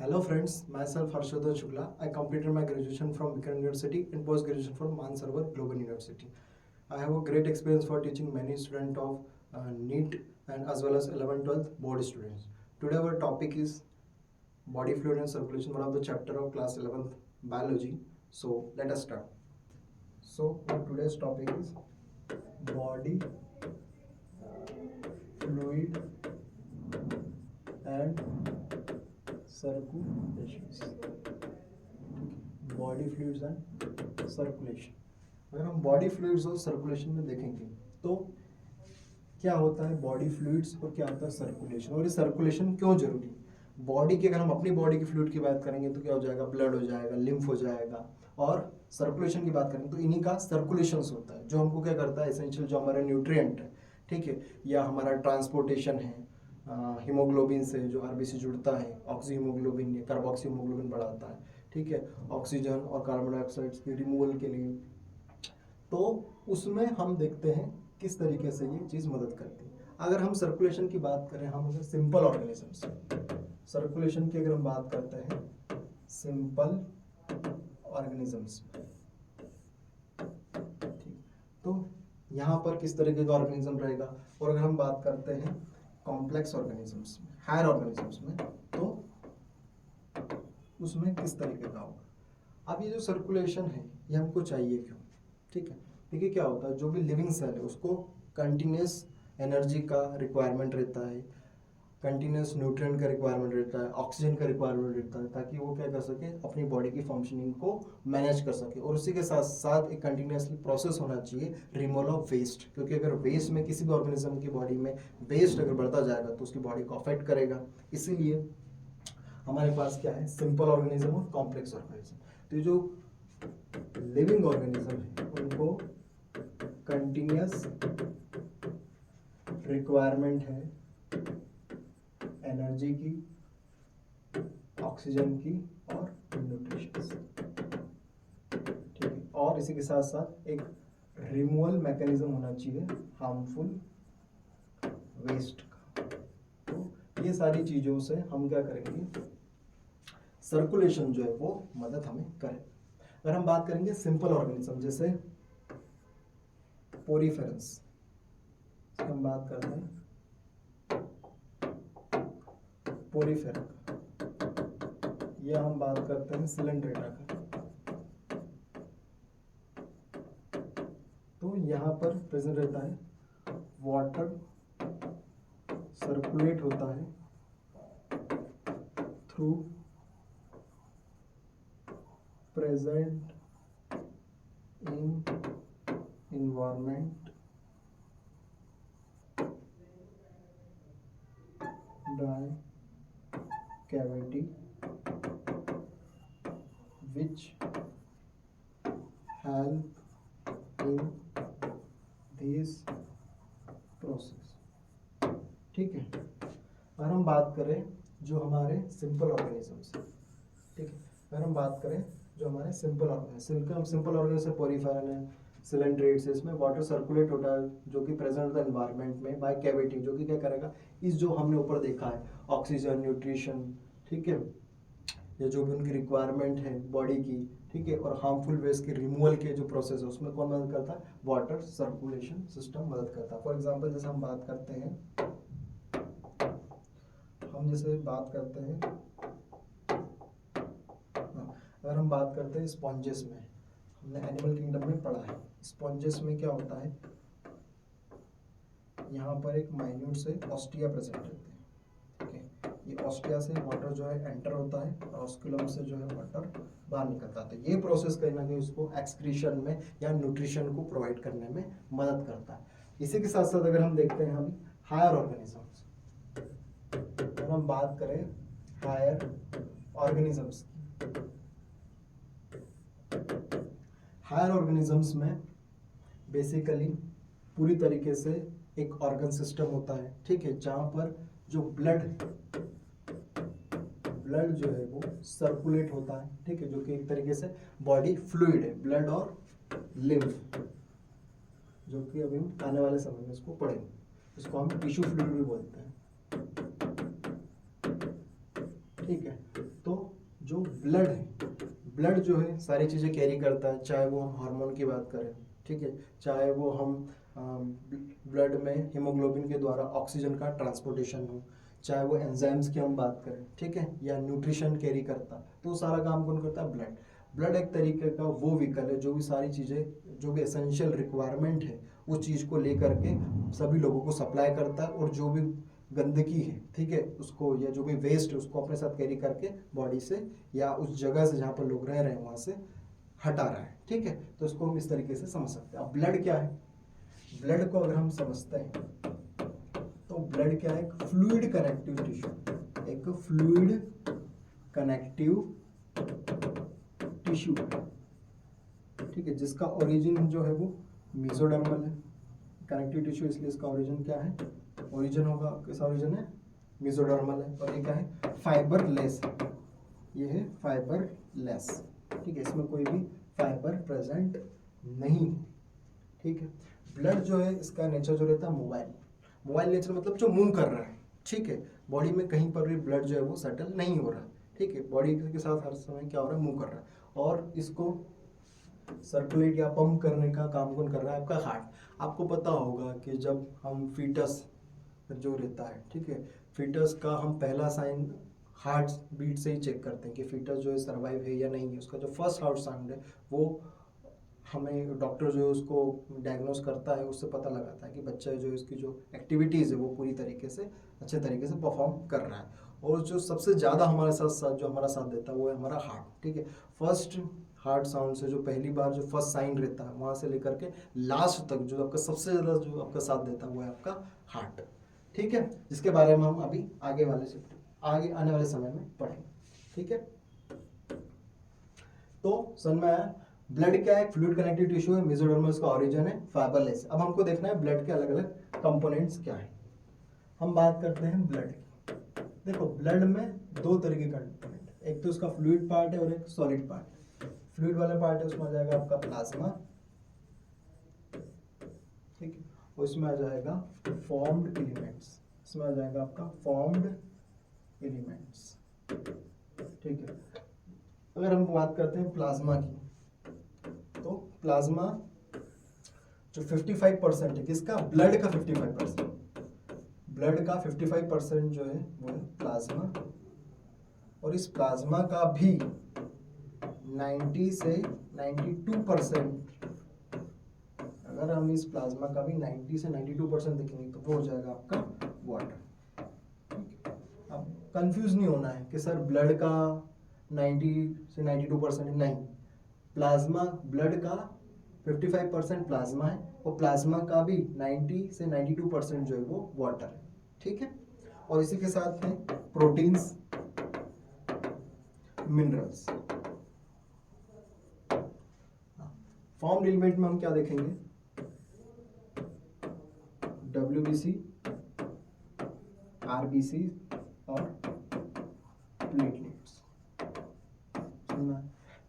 Hello friends, myself Harshvardhan Shukla. I completed my graduation from Bikaner University and post-graduation from Mansarovar Global University. I have a great experience for teaching many students of NEET and as well as 11th 12th board students. Today our topic is body fluid and circulation, one of the chapter of class 11th biology. So let us start. So our today's topic is body fluid and circulations. Body fluids and circulation, अगर हम body fluids और circulation में देखेंगे तो क्या होता है body fluids और क्या होता है सर्कुलेशन, और ये सर्कुलेशन क्यों जरूरी है। बॉडी की, अगर हम अपनी बॉडी की फ्लूइड की बात करेंगे तो क्या हो जाएगा, ब्लड हो जाएगा, लिम्फ हो जाएगा, और सर्कुलेशन की बात करेंगे तो इन्हीं का सर्कुलेशंस होता है जो हमको क्या करता है, एसेंशियल जो हमारा न्यूट्रिएंट है, ठीक है, या हमारा ट्रांसपोर्टेशन है, हीमोग्लोबिन से जो आरबीसी जुड़ता है, ऑक्सी हीमोग्लोबिन या कार्बोक्सी हीमोग्लोबिन बढ़ाता है, ठीक है, ऑक्सीजन और कार्बन डाइऑक्साइड की रिमूवल के लिए। तो उसमें हम देखते हैं किस तरीके से ये चीज़ मदद करती है। अगर हम सर्कुलेशन की बात करें, हम अगर सिंपल ऑर्गेनिजम्स, सर्कुलेशन की अगर हम बात करते हैं सिंपल ऑर्गेनिजम्स, ठीक, तो यहाँ पर किस तरीके का ऑर्गेनिज्म रहेगा। और अगर हम बात करते हैं कॉम्प्लेक्स ऑर्गेनिजम्स में, हायर ऑर्गेनिजम्स में, तो उसमें किस तरीके का होगा। अब ये जो सर्कुलेशन है ये हमको चाहिए क्यों, ठीक है। देखिए क्या होता है, जो भी लिविंग सेल है उसको कंटिन्यूस एनर्जी का रिक्वायरमेंट रहता है, कंटिन्यूस न्यूट्रिएंट का रिक्वायरमेंट रहता है, ऑक्सीजन का रिक्वायरमेंट रहता है, ताकि वो क्या कर सके, अपनी बॉडी की फंक्शनिंग को मैनेज कर सके। और उसी के साथ साथ एक कंटिन्यूसली प्रोसेस होना चाहिए रिमूवल ऑफ वेस्ट, क्योंकि अगर वेस्ट में किसी भी ऑर्गेनिज्म की बॉडी में वेस्ट अगर बढ़ता जाएगा तो उसकी बॉडी को अफेक्ट करेगा। इसीलिए हमारे पास क्या है, सिंपल ऑर्गेनिज्म और कॉम्प्लेक्स ऑर्गेनिज्म। तो ये जो लिविंग ऑर्गेनिज्म है उनको कंटिन्यूस रिक्वायरमेंट है एनर्जी की, ऑक्सीजन की और न्यूट्रिशंस, ठीक है। और इसी के साथ साथ एक रिमूवल मैकेनिज्म होना चाहिए हार्मफुल वेस्ट का। तो ये सारी चीजों से हम क्या करेंगे, सर्कुलेशन जो है वो मदद हमें करे। अगर हम बात करेंगे सिंपल ऑर्गेनिज्म, जैसे पोरीफेरेंस, हम बात करते हैं पोरीफेरा, या हम बात करते हैं सिलेंड्रेटा का। तो यहाँ पर प्रेजेंट रहता है वाटर, सर्कुलेट होता है through present in environment dry cavity which help in this process, ठीक है। अगर हम बात करें जो हमारे सिंपल ऑर्गेनिजम्स, ठीक है, अगर हम बात करें जो हमारे सिंपल ऑर्गेनिज्म पोरीफेरन है, सिलेंड्रेट्स है, इसमें वाटर सर्कुलेट होता है जो कि प्रेजेंट होता है एनवायरनमेंट में बाय कैविटी, जो कि क्या करेगा, इस जो हमने ऊपर देखा है ऑक्सीजन, न्यूट्रिशन, ठीक है, या जो भी उनकी रिक्वायरमेंट है बॉडी की, ठीक है, और हार्मफुल वेस्ट के रिमूवल के जो प्रोसेस है उसमें कौन मदद करता है, वाटर सर्कुलेशन सिस्टम मदद करता है। फॉर एग्जाम्पल जैसे हम बात करते हैं, अगर हम बात करते हैं स्पॉन्जेस में, हमने एनिमल किंगडम में पढ़ा है, स्पॉन्जेस में क्या होता है, यहाँ पर एक माइन्यूट से ऑस्टिया प्रेजेंट रहते हैं, ठीक है। ये ऑस्टिया से वाटर जो है एंटर होता है और ऑस्कुलम से जो है वाटर बाहर निकलता है। तो ये प्रोसेस कहीं ना कहीं उसको एक्सक्रीशन में या न्यूट्रिशन को प्रोवाइड करने में मदद करता है। इसी के साथ साथ अगर हम देखते हैं हम हायर ऑर्गेनिजम्स, अगर हम बात करें हायर ऑर्गेनिजम्स, हायर ऑर्गेनिजम्स में बेसिकली पूरी तरीके से एक ऑर्गन सिस्टम होता है, ठीक है, जहां पर जो ब्लड जो है वो सर्कुलेट होता है, ठीक है, जो कि एक तरीके से बॉडी फ्लूइड है, ब्लड और लिम्फ, जो कि अभी हम आने वाले समय में इसको पढ़ेंगे, इसको हम टिश्यू फ्लूइड भी बोलते हैं, ठीक है। तो ब्लड है, ब्लड जो है सारी चीज़ें कैरी करता है, चाहे वो हम हार्मोन की बात करें, ठीक है, चाहे वो हम ब्लड में हीमोग्लोबिन के द्वारा ऑक्सीजन का ट्रांसपोर्टेशन हो, चाहे वो एंजाइम्स की हम बात करें, ठीक है, या न्यूट्रिशन कैरी करता, तो सारा काम कौन करता है? ब्लड। ब्लड एक तरीके का वो व्हीकल है जो भी सारी चीज़ें, जो भी एसेंशियल रिक्वायरमेंट है उस चीज़ को लेकर के सभी लोगों को सप्लाई करता है, और जो भी गंदगी है, ठीक है, उसको, या जो भी वेस्ट है उसको अपने साथ कैरी करके बॉडी से या उस जगह से जहाँ पर लोग रह रहे हैं वहाँ से हटा रहा है, ठीक है। तो इसको हम इस तरीके से समझ सकते हैं। अब ब्लड क्या है? ब्लड को अगर हम समझते हैं तो ब्लड क्या है? एक फ्लूइड कनेक्टिव टिश्यू, एक फ्लूइड कनेक्टिव टिश्यू, ठीक है, जिसका ओरिजिन जो है वो मेसोडर्मल है। कनेक्टिव टिश्यू इसलिए इसका ओरिजिन क्या है? ओरिजिन होगा, कैसा ओरिजिन है? मेसोडर्मल है। और ये क्या है? फाइबरलेस है, ये है फाइबरलेस, ठीक है, इसमें कोई भी फाइबर प्रेजेंट नहीं है, ठीक है। ब्लड जो है इसका नेचर जो रहता है मोबाइल, मोबाइल नेचर मतलब जो मूव कर रहा है, ठीक है, बॉडी में कहीं पर भी ब्लड जो है वो सेटल नहीं हो रहा है, ठीक है, बॉडी के साथ हर समय क्या हो रहा है? मूव कर रहा है। और इसको सर्कुलेट या पंप करने का काम कौन कर रहा है? आपका हार्ट। आपको पता होगा कि जब हम फीटस जो रहता है, ठीक है, फीटस का हम पहला साइन हार्ट बीट से ही चेक करते हैं कि फीटस जो है सर्वाइव है या नहीं है। उसका जो फर्स्ट हार्ट साउंड है वो हमें डॉक्टर जो है उसको डायग्नोस करता है, उससे पता लगाता है कि बच्चा जो है इसकी जो एक्टिविटीज़ है वो पूरी तरीके से अच्छे तरीके से परफॉर्म कर रहा है। और जो सबसे ज़्यादा हमारे साथ जो हमारा साथ देता है वो है हमारा हार्ट, ठीक है। फर्स्ट हार्ट साउंड से जो पहली बार जो फर्स्ट साइन रहता है वहाँ से लेकर के लास्ट तक जो आपका सबसे ज़्यादा जो आपका साथ देता है वो है आपका हार्ट, ठीक है, जिसके बारे में हम अभी आगे आने वाले समय में पढ़ेंगे, ठीक है। तो समझ में आया? ब्लड क्या है? फ्लूइड कनेक्टिव टिश्यू है, मेसोडर्मल का ओरिजिन है, फाइबरलेस। अब हमको देखना है ब्लड के अलग अलग कंपोनेंट्स क्या है। हम बात करते हैं ब्लड की। देखो ब्लड में दो तरह के कंपोनेंट, एक तो उसका फ्लूइड पार्ट है और एक सॉलिड पार्ट। फ्लूइड वाला पार्ट है उसमें आ जाएगा आपका प्लाज्मा, ठीक है, और इसमें आ जाएगा फॉर्म्ड एलिमेंट्स, इसमें आ जाएगा आपका फॉर्म्ड एलिमेंट्स, ठीक है। अगर हम बात करते हैं प्लाज्मा की, तो प्लाज्मा जो 55% है किसका? ब्लड का 55%, ब्लड का 55% जो है वो है प्लाज्मा। और इस प्लाज्मा का भी 90 से 92%, अगर हम इस प्लाज्मा का भी 90 से 92% देखेंगे तो वो हो जाएगा आपका वाटर, ठीक है। अब कंफ्यूज नहीं होना है कि सर ब्लड का 90 से 92% है, नहीं, प्लाज्मा, ब्लड का 55% प्लाज्मा है और प्लाज्मा का भी 90 से 92% जो है वो वाटर है, ठीक है। और इसी के साथ में प्रोटीन्स, मिनरल्स। फॉर्म एलिमेंट में हम क्या देखेंगे? WBC, RBC और प्लेटलेट्स।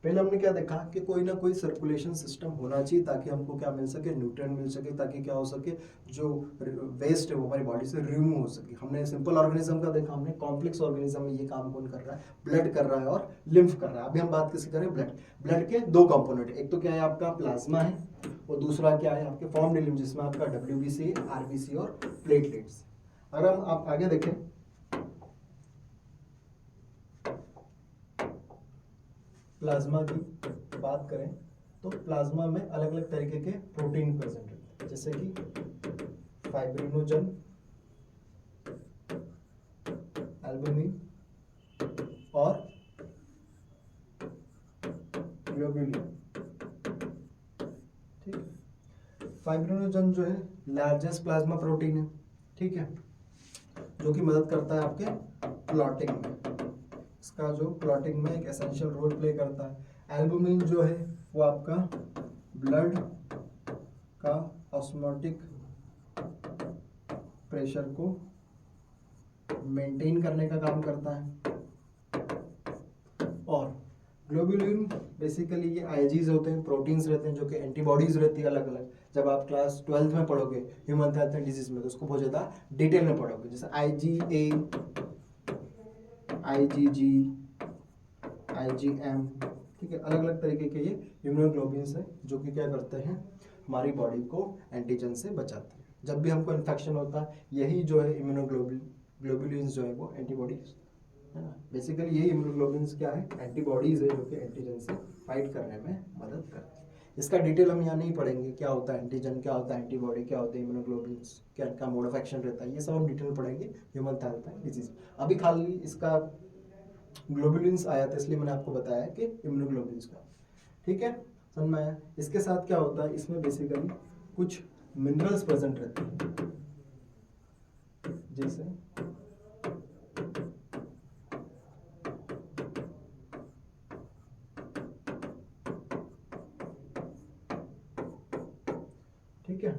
पहले हमने क्या देखा कि कोई ना कोई सर्कुलेशन सिस्टम होना चाहिए ताकि हमको क्या मिल सके? न्यूट्रिएंट मिल सके, ताकि क्या हो सके? जो वेस्ट है वो हमारी बॉडी से रिमूव हो सके। हमने सिंपल ऑर्गेनिज्म का देखा, हमने कॉम्प्लेक्स ऑर्गेनिज्म में ये काम कौन कर रहा है? ब्लड कर रहा है और लिम्फ कर रहा है। अभी हम बात किसकी करें? ब्लड। ब्लड के दो कंपोनेंट, एक तो क्या है आपका प्लाज्मा है और दूसरा क्या है आपके फॉर्म्ड एलिमेंट जिसमें आपका WBC, RBC और प्लेटलेट्स। अगर हम आप आगे देखें, प्लाज्मा की बात करें तो प्लाज्मा में अलग अलग तरीके के प्रोटीन प्रेजेंट रहते हैं, जैसे कि फाइब्रिनोजन, एल्बुमिन और ग्लोब्यूलिन, ठीक है। फाइब्रिनोजन जो है लार्जेस्ट प्लाज्मा प्रोटीन है, ठीक है, जो कि मदद करता है आपके क्लॉटिंग में, इसका जो क्लॉटिंग में एक एसेंशियल रोल प्ले करता है। एल्बुमिन जो है वो आपका ब्लड का ऑस्मोटिक प्रेशर को मेंटेन करने का काम करता है। और ग्लोब्यूलिन बेसिकली ये आईजीज होते हैं, प्रोटीन्स रहते हैं जो कि एंटीबॉडीज रहती है अलग अलग। जब आप क्लास 12th में पढ़ोगे ह्यूमन हेल्थ एंड डिजीज में तो उसको बहुत ज़्यादा डिटेल में पढ़ोगे, जैसे IgA, IgG, IgM, ठीक है, अलग अलग तरीके के ये इम्यूनोग्लोबिन्स है जो कि क्या करते हैं, हमारी बॉडी को एंटीजन से बचाते हैं। जब भी हमको इन्फेक्शन होता है, यही जो है ग्लोबुलिन्स जो है वो एंटीबॉडीज है ना, बेसिकली यही इम्यूनोग्लोबिन्स क्या है, एंटीबॉडीज है जो कि एंटीजन से फाइट करने में मदद करती है। इसका डिटेल हम यहाँ नहीं पढ़ेंगे, क्या होता है एंटीजन, क्या होता है एंटीबॉडी, क्या होता है इम्यूनोग्लोबिन्स, क्या क्या मोड ऑफ एक्शन रहता है, ये सब हम डिटेल पढ़ेंगे ह्यूमन थायराइड डिजीज। अभी खाली इसका ग्लोबुलिन्स आया था इसलिए मैंने आपको बताया कि इम्यूनोग्लोबिन्स का, ठीक है, समझ में आया। इसके साथ क्या होता है, इसमें बेसिकली कुछ मिनरल्स प्रेजेंट रहते हैं, जैसे ठीक है।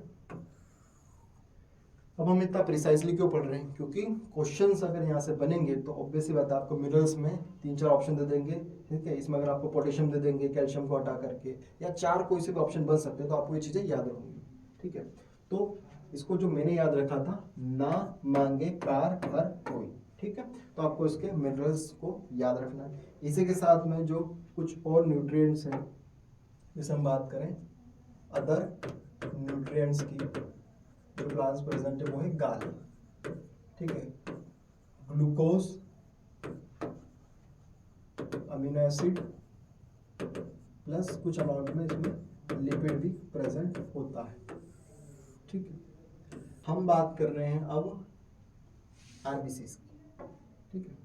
अब हम इतना प्रिसाइजली क्यों पढ़ रहे हैं, क्योंकि क्वेश्चंस अगर यहाँ से बनेंगे तो ऑब्वियस सी बात है, आपको मिनरल्स में 3-4 ऑप्शन दे देंगे, ठीक है, इसमें अगर आपको पोटेशियम दे देंगे कैल्शियम को हटा करके, या 4 कोई से भी ऑप्शन बन सकते हैं, तो आपको ये चीज़ें याद रहेंगी, ठीक है। तो इसको जो मैंने याद रखा था, ना मांगे कार हर कोई, ठीक है, तो आपको इसके मिनरल्स को याद रखना है। इसी के साथ में जो कुछ और न्यूट्रिएंट्स हैं, जैसे हम बात करें अदर न्यूट्रिएंट्स की, जो प्लांट्स प्रेजेंट है वो है गाल, ठीक है, ग्लूकोज, अमीनो एसिड प्लस कुछ अमाउंट में इसमें लिपिड भी प्रेजेंट होता है, ठीक है। हम बात कर रहे हैं अब आरबीसीज की, ठीक है।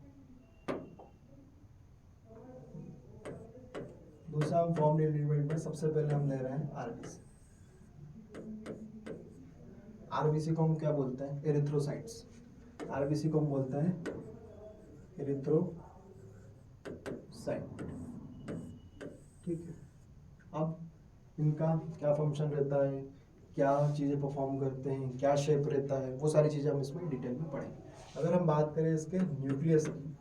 दूसरा हम फॉर्म एलिमेंट में सबसे पहले हम ले रहे हैं आरबीसी। आरबीसी को हम क्या बोलते हैं, एरिथ्रोसाइट्स। आरबीसी को हम बोलते हैं एरिथ्रोसाइट, ठीक है। अब इनका क्या फंक्शन रहता है, क्या चीज़ें परफॉर्म करते हैं, क्या शेप रहता है, वो सारी चीज़ें हम इसमें डिटेल में पढ़ेंगे। अगर हम बात करें इसके न्यूक्लियस की,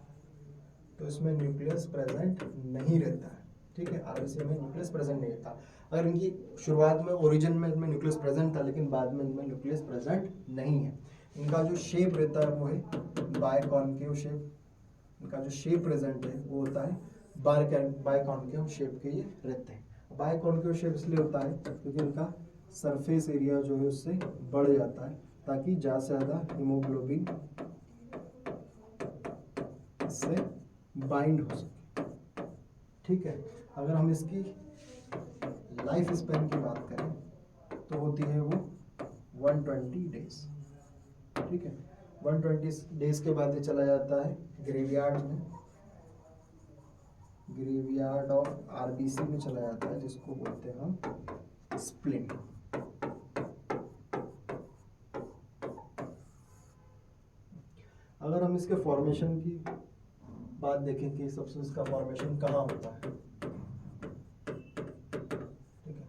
तो इसमें न्यूक्लियस प्रेजेंट नहीं रहता है, ठीक है, आरबीसी में न्यूक्लियस प्रेजेंट नहीं रहता। अगर इनकी शुरुआत में ओरिजिन में इनमें न्यूक्लियस प्रेजेंट था, लेकिन बाद में इनमें न्यूक्लियस प्रेजेंट नहीं है। इनका जो शेप रहता है वो है बायकॉन्केव शेप, इनका जो शेप प्रेजेंट है वो होता है बायकॉन्केव शेप के ये रहते हैं। बायकॉन्केव शेप इसलिए होता है क्योंकि इनका सरफेस एरिया जो है उससे बढ़ जाता है, ताकि ज़्यादा से ज़्यादा हीमोग्लोबिन इससे बाइंड हो सके, ठीक है। अगर हम इसकी लाइफ स्पैन की बात करें तो होती है वो 120 डेज, ठीक है। 120 डेज के बाद ये चला जाता है ग्रेवयार्ड में, ग्रेवयार्ड ऑफ आरबीसी में चला जाता है, जिसको बोलते हैं हम स्प्लिन। अगर हम इसके फॉर्मेशन की बात देखें कि सबसे इसका फॉर्मेशन कहाँ होता है, ठीक है।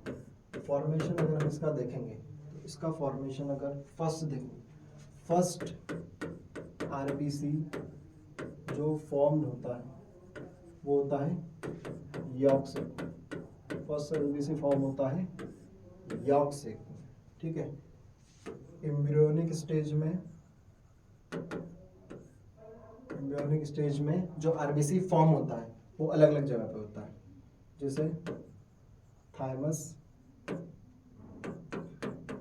फॉर्मेशन अगर हम इसका देखेंगे तो इसका फॉर्मेशन अगर फर्स्ट देखें, फर्स्ट आरबीसी जो फॉर्म्ड होता है वो होता है यॉर्क से। फर्स्ट आरबीसी फॉर्म होता है यॉर्क से, ठीक है। एम्ब्रियोनिक स्टेज में जो आरबीसी फॉर्म होता है वो अलग अलग जगह पे होता है, जैसे थाइमस,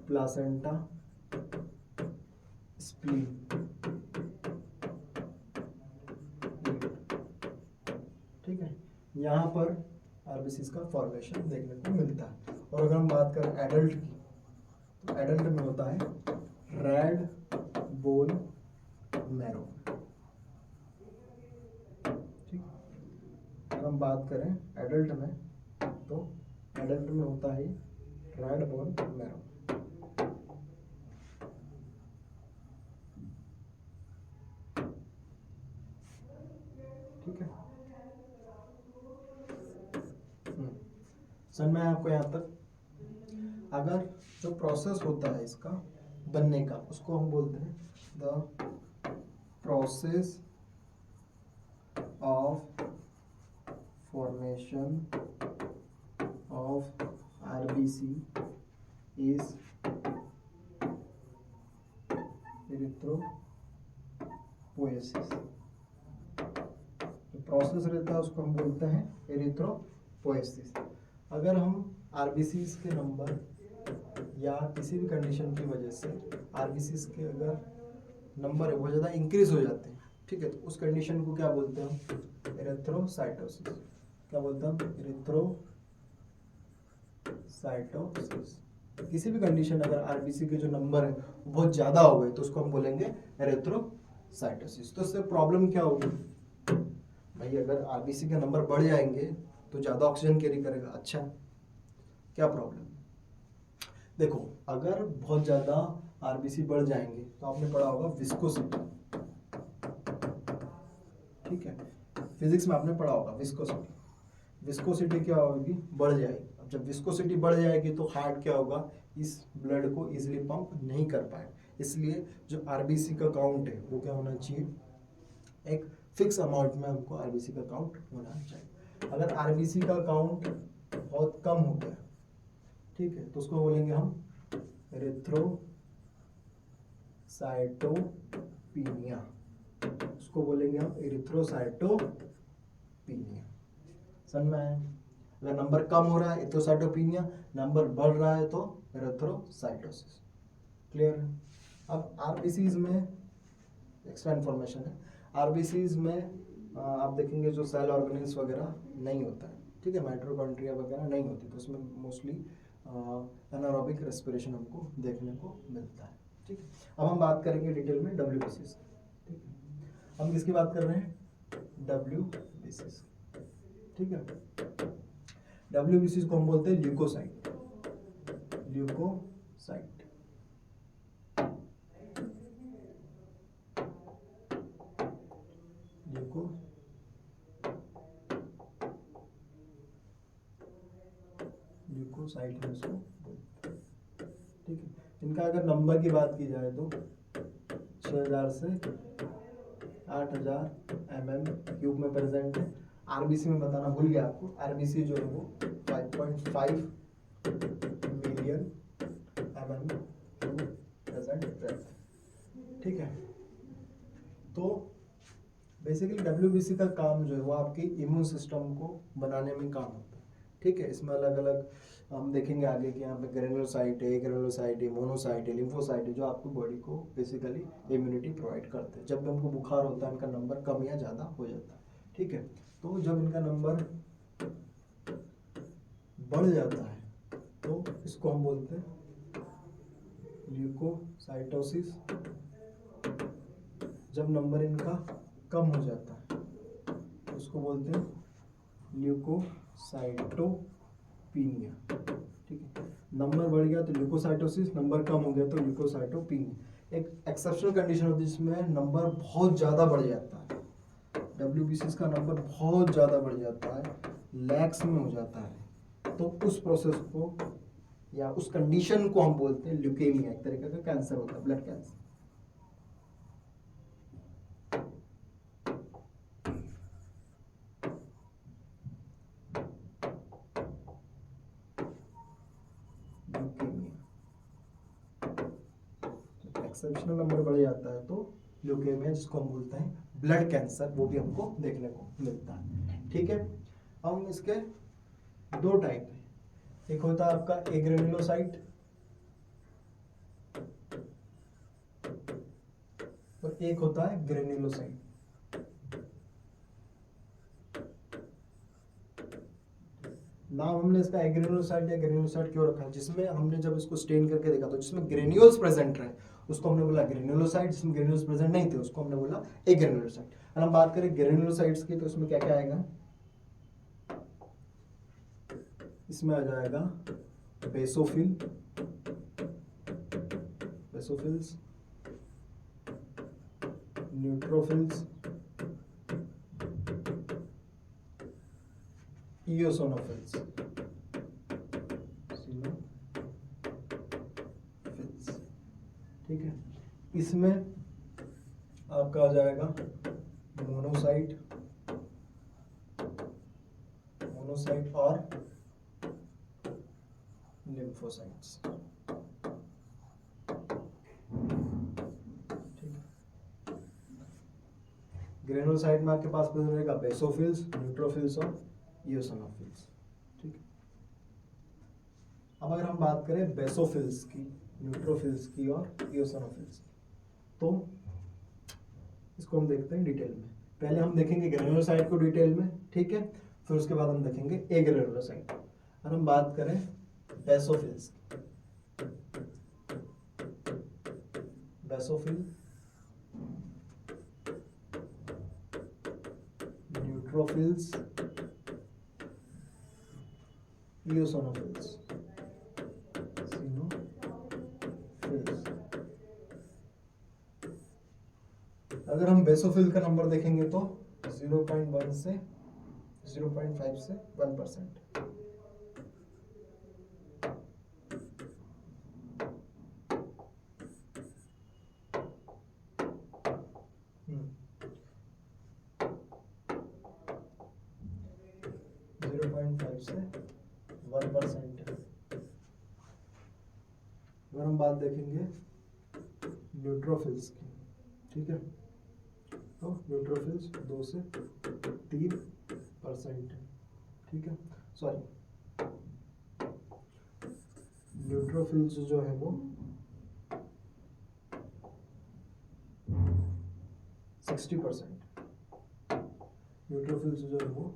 प्लासेंटा, स्प्लीन, ठीक है। यहाँ पर आरबीसी का फॉर्मेशन देखने को मिलता है। और अगर हम बात करें एडल्ट की, तो एडल्ट में होता है रेड बोन मैरो, ठीक। अगर हम बात करें एडल्ट में, तो एडल्ट में होता है रेड बोन मैरो, ठीक है। समझ में आया आपको यहाँ तक। अगर जो प्रोसेस होता है इसका बनने का, उसको हम बोलते हैं the process of formation of RBC is erythropoiesis. Process रहता है उसको हम बोलते हैं एरिथ्रोपोएसिस। अगर हम आरबीसीज के नंबर या किसी भी कंडीशन की वजह से आरबीसीज के अगर नंबर है वो ज़्यादा इंक्रीज हो जाते हैं, ठीक है, तो उस कंडीशन को क्या बोलते हैं हम? एरिथ्रोसाइटोसिस। क्या बोलते हैं हम? एरिथ्रोसाइटोसिस। किसी भी कंडीशन अगर आरबीसी के जो नंबर है बहुत ज़्यादा हो गए तो उसको हम बोलेंगे एरिथ्रोसाइटोसिस। तो इससे प्रॉब्लम क्या होगी भाई? अगर आरबीसी के नंबर बढ़ जाएंगे तो ज़्यादा ऑक्सीजन कैरी करेगा, अच्छा, क्या प्रॉब्लम? देखो, अगर बहुत ज़्यादा आरबीसी बढ़ जाएंगे तो आपने पढ़ा होगा विस्कोसिटी, ठीक है, फिजिक्स में आपने पढ़ा होगा विस्कोसिटी। विस्कोसिटी क्या होगी? बढ़ जाएगी। अब जब विस्कोसिटी बढ़ जाएगी तो हार्ट क्या होगा? इस ब्लड को इजीली पंप नहीं कर पाए, इसलिए जो आरबीसी का काउंट है वो क्या होना चाहिए? एक फिक्स अमाउंट में हमको आरबीसी का काउंट होना चाहिए। अगर आरबीसी का काउंट बहुत कम हो गया, ठीक है, तो उसको बोलेंगे हम एरिथ्रोसाइटोपिनिया। उसको बोलेंगे हम एरिथ्रोसाइटोपिनिया। समझ में आया? अगर नंबर कम हो रहा है एरिथ्रोसाइटोपिनिया, नंबर बढ़ रहा है तो एरिथ्रोसाइटोसिस। क्लियर है? अब आरबीसीज में एक्स्ट्रा इन्फॉर्मेशन है, आरबीसीज में आप देखेंगे जो सेल ऑर्गेनेल्स वगैरह नहीं होता है, ठीक है, माइटोकॉन्ड्रिया वगैरह नहीं होती, तो उसमें मोस्टली एनारोबिक रेस्पिरेशन हमको देखने को मिलता है, ठीक है। अब हम बात करेंगे डिटेल में डब्ल्यूबीसीज, ठीक है। हम किसकी बात कर रहे हैं? डब्ल्यूबीसीज, ठीक है। डब्ल्यूबीसीज को हम बोलते हैं ल्यूकोसाइट। ल्यूकोसाइट, ल्यूकोसाइट में इसको बोलते हैं, ठीक है। इनका अगर नंबर की बात की जाए तो 6000 से 8000 mm³ में प्रेजेंट है। आरबीसी में बताना भूल गया आपको, आरबीसी जो है वो 5.5 मिलियन mm³ प्रेजेंट रहता है, ठीक है। तो बेसिकली डब्ल्यूबीसी का काम जो है वो आपके इम्यून सिस्टम को बनाने में काम होता है, ठीक है। इसमें अलग अलग हम देखेंगे आगे कि यहाँ पे ग्रेनुलोसाइट है, ग्रेनुलोसाइट है, मोनोसाइट है, लिम्फोसाइट है, जो आपको बॉडी को बेसिकली इम्यूनिटी प्रोवाइड करते हैं। जब भी हमको बुखार होता है इनका नंबर कम या ज़्यादा हो जाता है, ठीक है। तो जब इनका नंबर बढ़ जाता है तो इसको हम बोलते हैं ल्यूकोसाइटोसिस। जब नंबर इनका कम हो जाता है तो उसको बोलते हैं ल्यूकोसाइटोपिनिया, ठीक है। नंबर बढ़ गया तो ल्यूकोसाइटोसिस, नंबर कम हो गया तो ल्यूकोसाइटोपिनिया। एक एक्सेप्शनल कंडीशन होती है जिसमें नंबर बहुत ज़्यादा बढ़ जाता है, डब्ल्यूबीसीज का नंबर बहुत ज़्यादा बढ़ जाता है, लैक्स में हो जाता है, तो उस प्रोसेस को या उस कंडीशन को हम बोलते हैं ल्यूकेमिया। एक तरीके का कैंसर होता है, ब्लड कैंसर। एक्सेप्शनल नंबर बढ़ जाता है तो ल्यूकेमिया, जिसको हम बोलते हैं ब्लड कैंसर, वो भी हमको देखने को मिलता है, ठीक है। हम इसके दो टाइप हैं, एक होता है आपका एग्रेनुलोसाइट और एक होता है ग्रेनुलोसाइट। नाम हमने इसका एग्रेनुलोसाइट या ग्रेनुलोसाइट क्यों रखा है? जिसमें हमने जब इसको स्टेन करके देखा तो जिसमें ग्रेन्यूल्स प्रेजेंट रहे उसको हमने बोला ग्रेनुलोसाइट, जिसमें ग्रेन्यूल्स प्रेजेंट नहीं थे उसको हमने बोला एग्रेनुलोसाइट। अगर हम बात करें ग्रेनुलोसाइट्स की तो इसमें क्या क्या आएगा? इसमें आ जाएगा बेसोफिल, बेसोफिल्स, न्यूट्रोफिल्स, इयोसोनोफिल्स, ठीक है। इसमें आपका आ जाएगा मोनोसाइट, मोनोसाइट और लिम्फोसाइट्स, ठीक है। ग्रेनुलोसाइट में आपके पास प्रेजेंट रहेगा बेसोफिल्स, न्यूट्रोफिल्स और इओसिनोफिल्स। ठीक है, अब अगर हम बात करें बेसोफिल्स की, न्यूट्रोफिल्स की और इओसिनोफिल्स की, तो इसको हम देखते हैं डिटेल में। पहले हम देखेंगे ग्रेनुलोसाइट को डिटेल में, ठीक है, फिर उसके बाद हम देखेंगे एग्रेनुलोसाइट। और हम बात करें बेसोफिल्स की, बेसोफिल, न्यूट्रोफिल्स, इओसिनोफिल्स, अगर हम बेसोफिल का नंबर देखेंगे तो 0.1 से 0.5 से 1%। से 1%। अगर हम बात देखेंगे न्यूट्रोफिल्स की, ठीक है, तो न्यूट्रोफिल्स 2 से 3%, ठीक है, सॉरी, न्यूट्रोफिल्स जो है वो 60%, न्यूट्रोफिल्स जो है वो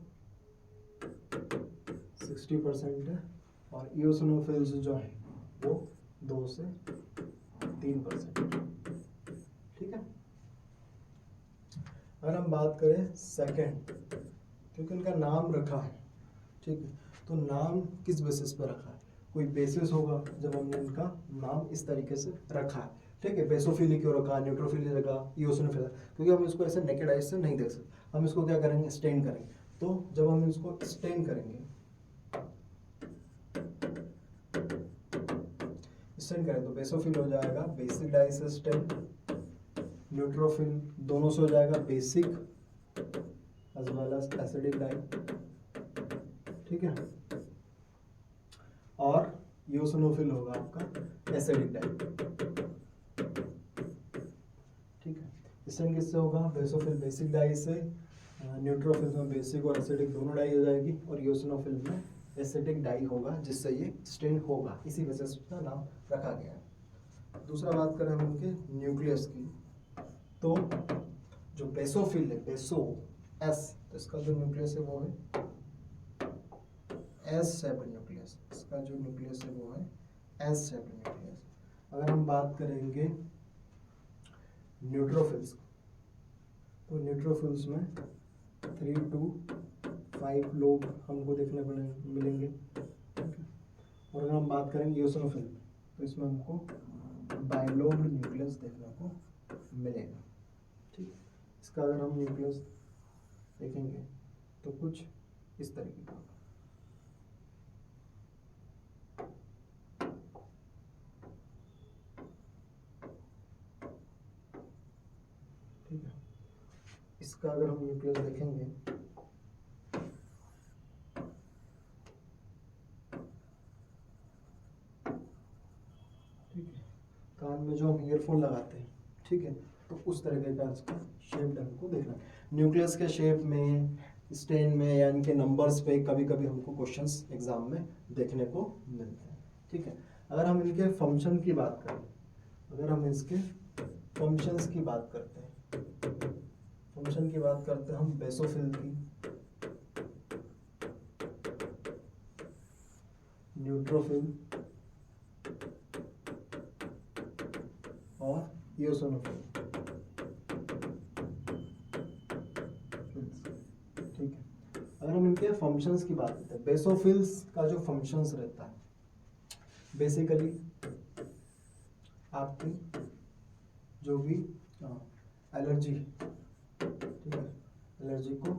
60% है, और इओसिनोफिल्स जो है वो 2 से 3%, ठीक है। अगर हम बात करें सेकंड, क्योंकि उनका नाम रखा है, ठीक है, तो नाम किस बेसिस पर रखा है, कोई बेसिस होगा जब हमने इनका नाम इस तरीके से रखा है, ठीक है। बेसोफिली क्यों रखा, न्यूट्रोफिली रखा, इओसिनोफिल, क्योंकि हम इसको ऐसे नेकेड आइज से नहीं देख सकते, हम इसको क्या करेंगे, स्टेन करेंगे। तो जब हम इसको स्टेन करेंगे, स्टेन करें तो बेसोफिल हो जाएगा बेसिक डाई से स्टेन, न्यूट्रोफिल दोनों से हो जाएगा basic as well as acidic dye, ठीक है, और इओसिनोफिल होगा आपका एसिडिक डाई, ठीक है। स्टेन किससे होगा, बेसोफिल बेसिक डाई से, न्यूट्रोफिल में बेसिक और एसिडिक दोनों डाई हो जाएगी, और इओसिनोफिल में एसिडिक डाई होगा, जिससे ये स्टेन होगा, इसी वजह से उसका नाम रखा गया है। दूसरा बात करें हम उनके न्यूक्लियस की, तो जो बेसोफिल है, बेसो एस, तो इसका जो न्यूक्लियस है वो है एस शेप न्यूक्लियस, इसका जो न्यूक्लियस है वो है एस शेप न्यूक्लियस। अगर हम बात करेंगे न्यूट्रोफिल्स, तो न्यूट्रोफिल्स में 3 to 5 लोब हमको देखने को मिलेंगे, ठीक है। और अगर हम बात करेंगे इओसिनोफिल, तो इसमें हमको बाइलोब्ड न्यूक्लियस देखने को मिलेगा, ठीक। इसका अगर हम न्यूक्लियस देखेंगे तो कुछ इस तरीके का, ठीक है। इसका अगर हम न्यूक्लियस देखेंगे कान में जो हम ईयरफोन लगाते हैं, ठीक है, तो उस तरीके का इसका शेप हमको देखना है। न्यूक्लियस के शेप में, स्टेन में, या इनके नंबर्स पे कभी कभी हमको क्वेश्चंस एग्जाम में देखने को मिलते हैं, ठीक है। अगर हम इनके फंक्शन की बात करें, अगर हम इसके फंक्शंस की बात करते हैं, फंक्शन की बात करते हैं हम बेसोफिल की, न्यूट्रोफिल और इओसिनोफिल, ठीक है। अगर हम इनके फंक्शंस की बात करते हैं, बेसोफिल्स का जो फंक्शंस रहता है, बेसिकली आपकी जो भी एलर्जी, ठीक है, एलर्जी को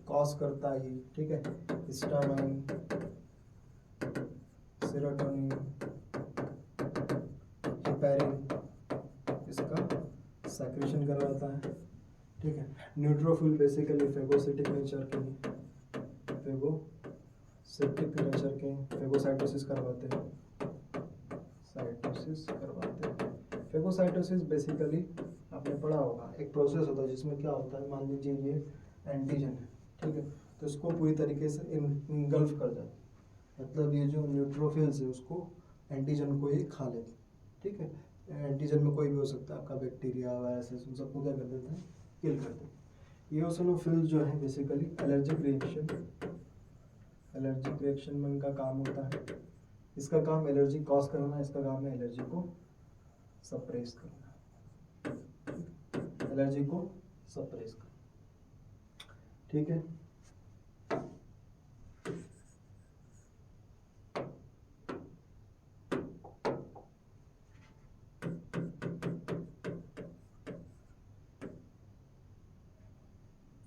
कॉज करता है ये, ठीक है, हिस्टामाइन, सेरोटोनिन, हेपेरिन, इसका सेक्रेशन करवाता है, ठीक है। न्यूट्रोफिल बेसिकली फेगोसिटिक नेचर के, फेगोसाइटोसिस करवाते हैं, साइटोसिस करवाते हैं। फेगोसाइटोसिस बेसिकली आपने पढ़ा होगा, एक प्रोसेस होता है जिसमें क्या होता है, मान लीजिए ये एंटीजन है, ठीक है, तो इसको पूरी तरीके से इनगल्फ कर जाता है, मतलब ये जो न्यूट्रोफिल्स है उसको एंटीजन को ये खा लेते हैं, ठीक है। एंटीजन में कोई भी हो सकता है, आपका बैक्टीरिया, वायरस, उन सबको क्या कर देते हैं, किल कर देते हैं। इओसिनोफिल्स जो है बेसिकली एलर्जिक रिएक्शन में इनका काम होता है, इसका काम एलर्जी कॉज करना है, इसका काम है एलर्जी को सप्रेस करना, एलर्जी को सप्रेस करना, ठीक है।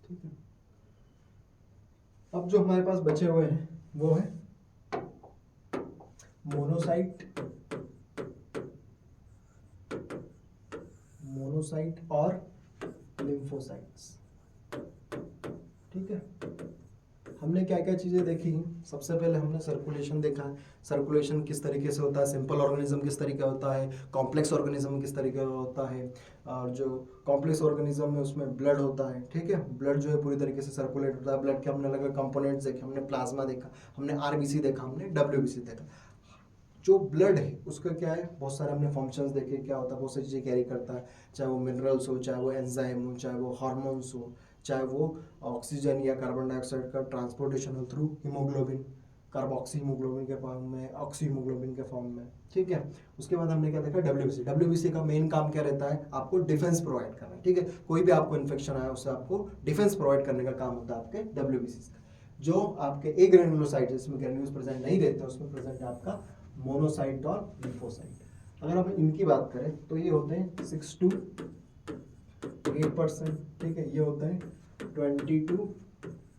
ठीक है, अब जो हमारे पास बचे हुए हैं वो है मोनोसाइट और लिम्फोसाइट्स, ठीक है। हमने क्या क्या चीज़ें देखी, सबसे पहले हमने सर्कुलेशन देखा, सर्कुलेशन किस तरीके से होता है, सिंपल ऑर्गेनिज्म किस तरीके होता है, कॉम्प्लेक्स ऑर्गेनिज्म किस तरीके का होता है, और जो कॉम्प्लेक्स ऑर्गेनिज्म है उसमें ब्लड होता है, ठीक है। ब्लड जो है पूरी तरीके से सर्कुलेट होता है, ब्लड के हमने अलग अलग कंपोनेंट्स देखे, हमने प्लाज्मा देखा, हमने आरबीसी देखा, हमने डब्ल्यूबीसी देखा। जो ब्लड है उसका क्या है, बहुत सारे हमने फंक्शंस देखे, क्या होता है, बहुत सारी चीज़ें कैरी करता है, चाहे वो मिनरल्स हो, चाहे वो एंजाइम हो, चाहे वो हार्मोन्स हो, चाहे वो ऑक्सीजन या कार्बन डाइऑक्साइड का ट्रांसपोर्टेशन हो थ्रू हीमोग्लोबिन, कार्बोक्सी हीमोग्लोबिन के फॉर्म में, ऑक्सी हीमोग्लोबिन के फॉर्म में, ठीक है। उसके बाद हमने क्या देखा, डब्ल्यूबीसी का मेन काम क्या रहता है, आपको डिफेंस प्रोवाइड करना, ठीक है। कोई भी आपको इन्फेक्शन आया उससे आपको डिफेंस प्रोवाइड करने का काम होता है आपके डब्ल्यूबीसी का। जो आपके ए ग्रेनुलोसाइट जिसमें ग्रेन्यूल्स प्रेजेंट नहीं रहते उसमें प्रेजेंट है आपका मोनोसाइट और लिम्फोसाइट। अगर हम इनकी बात करें तो ये होते हैं 6 to 8%, ठीक है, ये होते हैं 20 to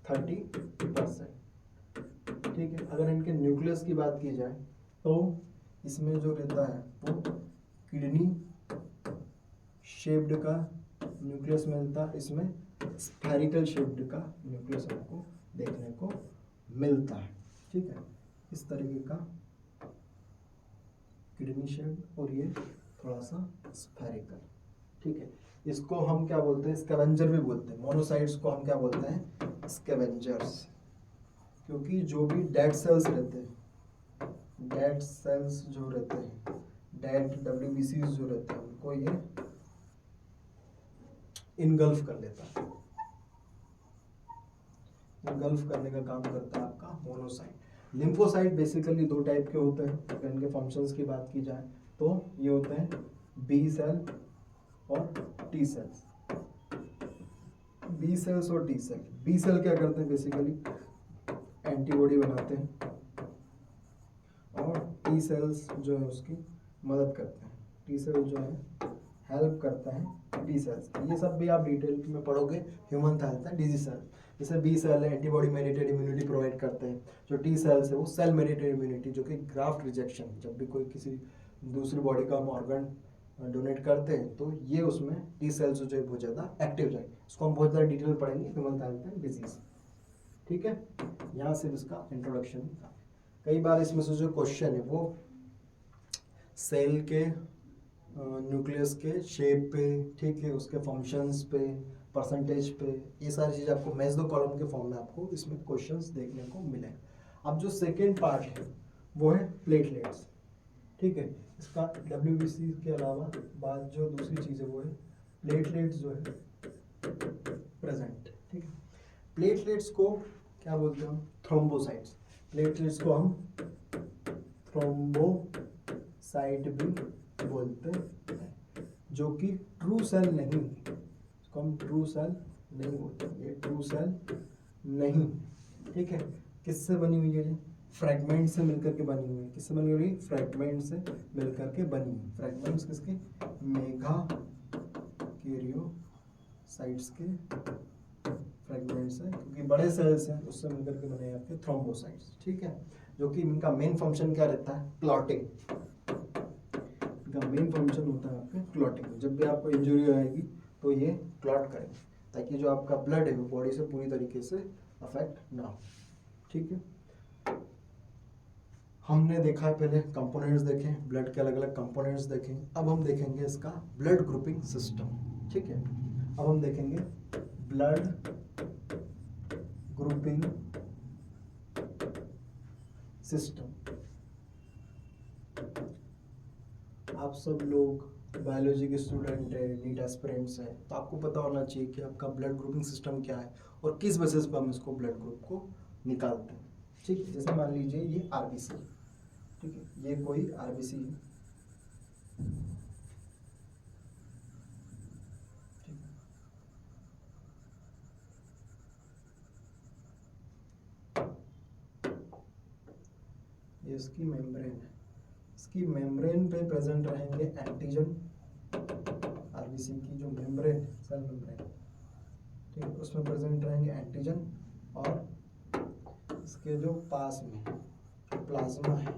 30%, ठीक है। अगर इनके न्यूक्लियस की बात की जाए तो इसमें जो रहता है वो किडनी शेप्ड का न्यूक्लियस मिलता है, इसमें स्फेरिकल शेप्ड का न्यूक्लियस आपको देखने को मिलता है, ठीक है। इस तरीके का किडनी शेप और ये थोड़ा सा स्फेरिकल, ठीक है। इसको हम क्या बोलते हैं, स्कैवेंजर भी बोलते हैं। मोनोसाइट्स को हम क्या बोलते हैं, स्कैवेंजर्स, क्योंकि जो भी डेड सेल्स रहते हैं, डेड सेल्स जो रहते हैं, डेड डब्ल्यूबीसी जो रहते हैं, उनको ये इनगल्फ कर लेता है। इनगल्फ करने का काम करता है आपका मोनोसाइट। लिम्फोसाइट बेसिकली दो टाइप के होते हैं। अगर इनके फंक्शंस की बात की जाए तो ये होते हैं बी सेल और टी सेल्स। बी सेल्स और टी सेल, बी सेल क्या करते हैं, बेसिकली एंटीबॉडी बनाते हैं, और टी सेल्स जो है उसकी मदद करते हैं। टी सेल जो है हेल्प करता है टी सेल्स। ये सब भी आप डिटेल में पढ़ोगे human health and disease cell. जैसे बी सेल है एंटीबॉडी मेडिएटेड इम्यूनिटी प्रोवाइड करते हैं, जो टी सेल्स है वो सेल मेडिएटेड इम्यूनिटी, जो कि ग्राफ्ट रिजेक्शन, जब भी कोई किसी दूसरी बॉडी का हम ऑर्गन डोनेट करते हैं तो ये उसमें टी सेल्स जो है बहुत ज़्यादा एक्टिव जाए। इसको हम बहुत ज़्यादा डिटेल पढ़ेंगे ह्यूमन हेल्थ एंड डिजीज, ठीक है। यहाँ से इसका इंट्रोडक्शन था। कई बार इसमें से जो क्वेश्चन है वो सेल के न्यूक्लियस के शेप पे, ठीक है, उसके फंक्शंस पे, परसेंटेज पे, ये सारी चीज़ आपको मैच दो कॉलम के फॉर्म में आपको इसमें क्वेश्चंस देखने को मिलेंगे। अब जो सेकेंड पार्ट है वो है प्लेटलेट्स, ठीक है। इसका डब्ल्यूबीसी के अलावा बाद जो दूसरी चीज़ है वो है प्लेटलेट्स जो है प्रेजेंट, ठीक है। प्लेटलेट्स को क्या बोलते हैं हम, थ्रोम्बोसाइट्स। प्लेटलेट्स को हम थ्रोम्बोसाइट भी बोलते हैं, जो कि ट्रू सेल नहीं, इसको हम ट्रू सेल नहीं बोलते, ये ट्रू सेल नहीं, ठीक है। किससे बनी हुई है, फ्रैगमेंट से मिलकर के बनी हुई है। किससे बनी हुई है, फ्रैगमेंट से मिलकर के बनी हुई। फ्रैगमेंट्स किसके, मेगा कैरियोसाइट्स के फ्रैगमेंट्स है, क्योंकि बड़े सेल्स हैं उससे मिलकर के बने आपके थ्रोम्बोसाइट्स, ठीक है। जो कि इनका मेन फंक्शन क्या रहता है, क्लॉटिंग। इनका मेन फंक्शन होता है आपके क्लॉटिंग। जब भी आपको इंजरी आएगी तो ये क्लॉट करेंगे, ताकि जो आपका ब्लड है वो बॉडी से पूरी तरीके से अफेक्ट ना हो, ठीक है। हमने देखा है पहले कंपोनेंट्स देखे, ब्लड के अलग अलग कंपोनेंट्स देखे। अब हम देखेंगे इसका ब्लड ग्रुपिंग सिस्टम। ठीक है, अब हम देखेंगे ब्लड ग्रुपिंग सिस्टम। आप सब लोग बायोलॉजी के स्टूडेंट है, नीट एस्पिरेंट्स है, तो आपको पता होना चाहिए कि आपका ब्लड ग्रुपिंग सिस्टम क्या है और किस बेसिस पर हम इसको ब्लड ग्रुप को निकालते हैं। ठीक है, जैसे मान लीजिए ये आरबीसी, ठीक है, ये कोई आरबीसी है, ये इसकी मेम्ब्रेन है। इसकी मेम्ब्रेन पे प्रेजेंट रहेंगे एंटीजन, आरबीसी की जो मेम्ब्रेन है, सेल मेम्ब्रेन, ठीक है, उसमें प्रेजेंट रहेंगे एंटीजन, और इसके जो पास में प्लाज्मा है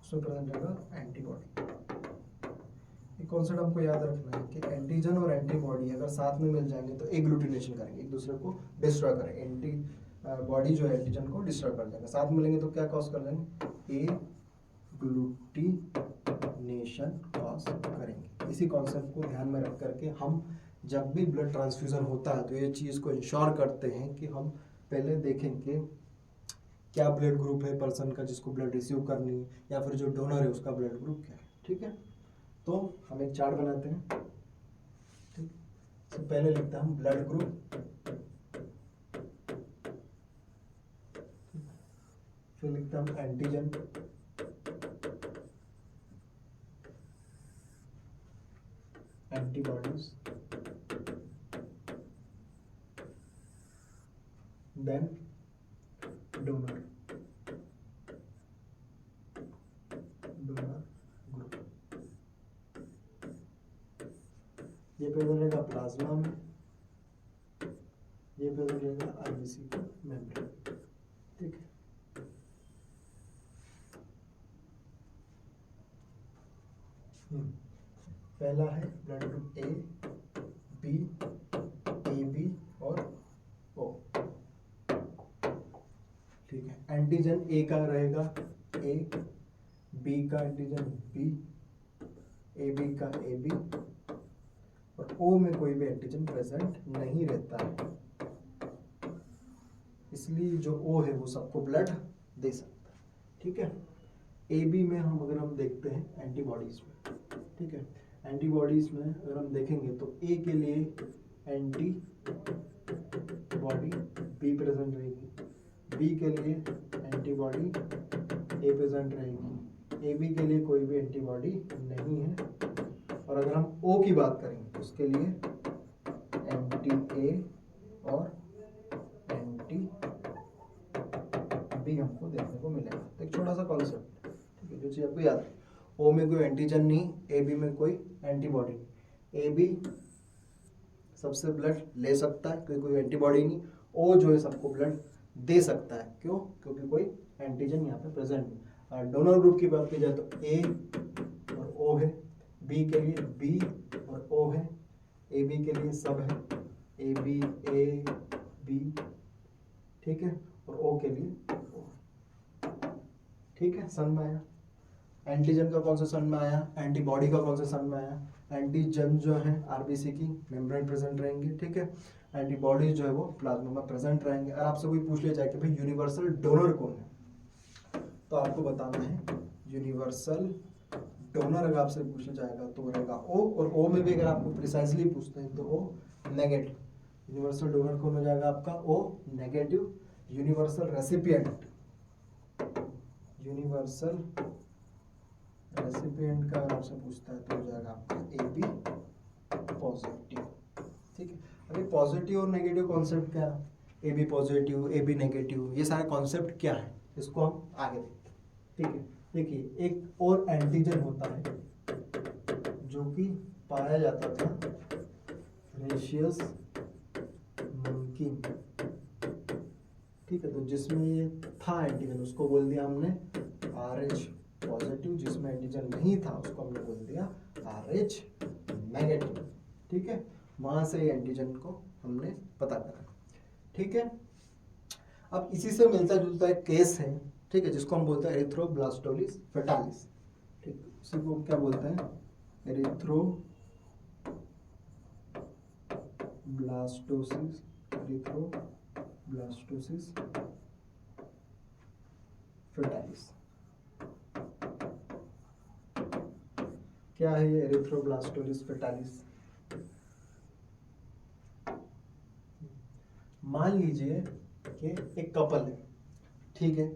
उसमें प्रेजेंट रहेगा एंटीबॉडी। एक कॉन्सेप्ट हमको याद रखना है कि एंटीजन और एंटीबॉडी अगर साथ में मिल जाएंगे तो एग्लूटिनेशन करेंगे, एक दूसरे को डिस्ट्रॉय करेंगे। एंटी बॉडी जो है एंटीजन को डिस्ट्रॉय कर देंगे, साथ मिलेंगे तो क्या कॉज कर देंगे, एग्लूटिनेशन कॉज करेंगे। इसी कॉन्सेप्ट को ध्यान में रख करके हम जब भी ब्लड ट्रांसफ्यूजन होता है तो ये चीज़ को इंश्योर करते हैं कि हम पहले देखें कि क्या ब्लड ग्रुप है पर्सन का जिसको ब्लड रिसीव करनी है, या फिर जो डोनर है उसका ब्लड ग्रुप क्या है। ठीक है, तो हम एक चार्ट बनाते हैं। ठीक, तो पहले लिखते हैं हम ब्लड ग्रुप, फिर लिखते हैं हम antigen, antibodies, then donor group. ये प्रेजेंट रहेगा प्लाज्मा में, ये प्रेजेंट रहेगा आरबीसी का मेम्ब्रेन। ठीक है, पहला है blood group A, B, A B और ओ। ठीक है, एंटीजन ए का रहेगा ए, बी का एंटीजन बी, ए बी का ए बी, और ओ में कोई भी एंटीजन प्रेजेंट नहीं रहता है, इसलिए जो ओ है वो सबको ब्लड दे सकता है। ठीक है, ए बी में हम देखते हैं एंटीबॉडीज में, ठीक है, एंटीबॉडीज में अगर हम देखेंगे तो ए के लिए एंटी बॉडी बी प्रेजेंट रहेगी, बी के लिए एंटीबॉडी ए प्रेजेंट रहेगी, ए बी के लिए कोई भी एंटीबॉडी नहीं है, और अगर हम ओ की बात करेंगे तो उसके लिए एंटी ए और एंटी बी हमको देखने को मिलेगा। तो एक छोटा सा कॉन्सेप्ट, ठीक है, जो चीज़ आपको याद है, ओ में कोई एंटीजन नहीं, ए बी में कोई एंटीबॉडी नहीं, ए बी सबसे ब्लड ले सकता है क्योंकि कोई एंटीबॉडी नहीं, ओ जो है सबको ब्लड दे सकता है, क्यों, क्योंकि कोई एंटीजन यहाँ पे प्रेजेंट नहीं। डोनर ग्रुप की बात की जाए तो ए और ओ है, बी के लिए बी और ओ है, ए बी के लिए सब है, ए बी ए बी, ठीक है, और ओ के लिए ओ। ठीक है, समझ में आया। एंटीजन का कौन सा सन में आया, एंटीबॉडी का कौन सा सन में आया। एंटीजन जो है आरबीसी की मेम्ब्रेन प्रेजेंट रहेंगे, ठीक है, एंटीबॉडीज जो है वो प्लाज्मा में प्रेजेंट रहेंगे। और आपसे कोई पूछ लिया जाए कि भाई यूनिवर्सल डोनर कौन है, तो आपको बताना है यूनिवर्सल डोनर अगर आपसे पूछा जाएगा तो रहेगा ओ, और ओ में भी अगर आपको प्रिसाइजली पूछते हैं तो ओ नेगेटिव। यूनिवर्सल डोनर कौन हो जाएगा आपका, O negative. Universal recipient, universal recipient का अगर आपसे पूछता है तो हो जाएगा आपका ए बी पॉजिटिव। ठीक है, अभी पॉजिटिव और नेगेटिव कॉन्सेप्ट क्या है, A B positive, A B negative, ये सारे कॉन्सेप्ट क्या है इसको हम आगे देखते हैं। ठीक है, देखिए एक और एंटीजन होता है जो कि पाया जाता था रेशियस मंकी, ठीक है, तो जिसमें ये था एंटीजन उसको बोल दिया हमने RH पॉजिटिव, जिसमें एंटीजन नहीं था उसको हमने बोल दिया RH नेगेटिव। ठीक है, वहां से एंटीजन को हमने पता करा। ठीक है, अब इसी से मिलता जुलता एक केस है, ठीक है, जिसको हम बोलते हैं एरिथ्रोब्लास्टोसिस फेटालिस। ठीक, उसी को क्या बोलते हैं, एरिथ्रोब्लास्टोसिस ब्लास्टोसिस, एरिथ्रोब्लास्टोसिस फेटालिस। क्या है ये एरिथ्रोब्लास्टोसिस फेटालिस? मान लीजिए कि एक कपल है, ठीक है,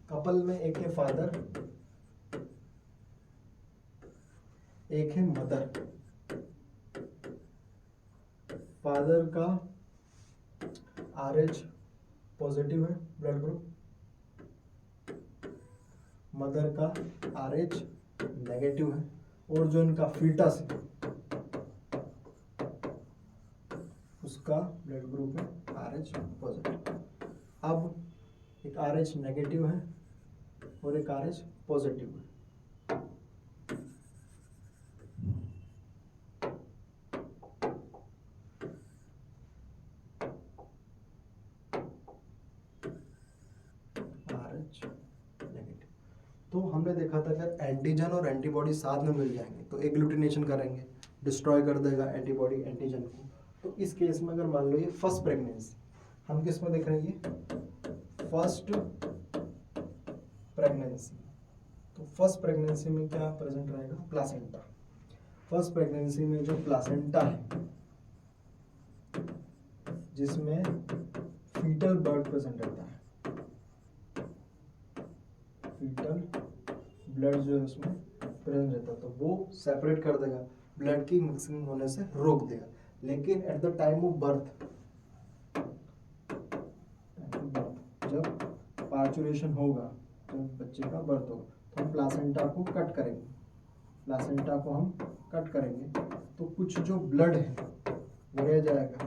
कपल में एक है फादर, एक है मदर। फादर का RH पॉजिटिव है ब्लड ग्रुप, मदर का RH नेगेटिव है, और जो इनका फीटस है उसका ब्लड ग्रुप है RH पॉजिटिव। अब एक RH नेगेटिव है और एक RH पॉजिटिव है। RH negative. तो हमने देखा था कि एंटीजन और एंटीबॉडी साथ में मिल जाएंगे तो एग्लूटिनेशन करेंगे, डिस्ट्रॉय कर देगा एंटीबॉडी एंटीजन को। तो इस केस में अगर मान लो ये फर्स्ट प्रेगनेंसी, हम किस में देख रहे हैं, ये फर्स्ट प्रेगनेंसी। तो फर्स्ट प्रेगनेंसी में क्या प्रेजेंट रहेगा? प्लासेंटा। फर्स्ट प्रेगनेंसी में जो प्लासेंटा है जिसमें फीटल ब्लड प्रेजेंट रहता है, फीटल ब्लड जो है उसमें प्रेजेंट रहता है, तो वो सेपरेट कर देगा, ब्लड की मिक्सिंग होने से रोक देगा। लेकिन at the time of birth, जब पार्चुरेशन होगा, जब बच्चे का बर्थ होगा, तो हम प्लासेंटा को कट करेंगे, प्लासेंटा को हम कट करेंगे तो कुछ जो ब्लड है वो रह जाएगा,